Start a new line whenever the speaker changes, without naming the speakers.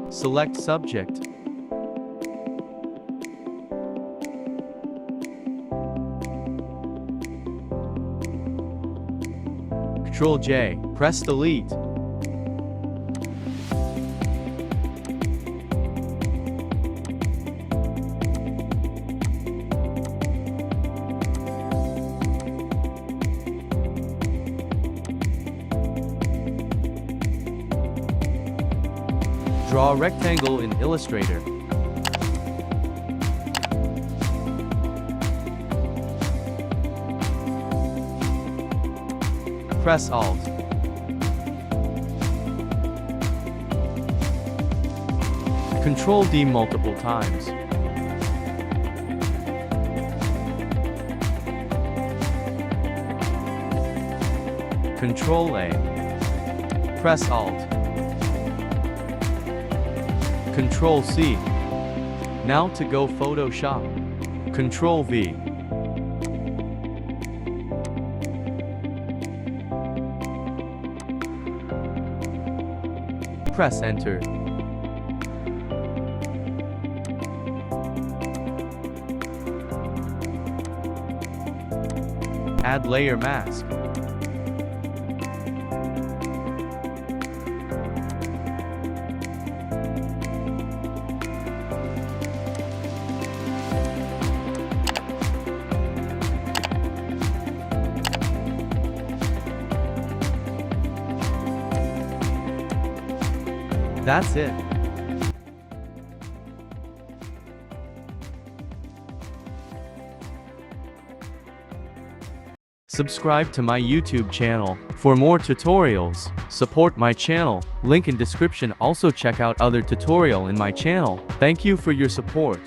Select Subject. Ctrl-J, press Delete. Draw a rectangle in Illustrator. Press Alt. Ctrl-D multiple times. Ctrl-A. Press Alt. Ctrl-C. Now to go Photoshop. Ctrl-V. Press Enter. Add layer mask. That's it. Subscribe to my YouTube channel for more tutorials. Support my channel, link in description. Also check out other tutorial in my channel. Thank you for your support.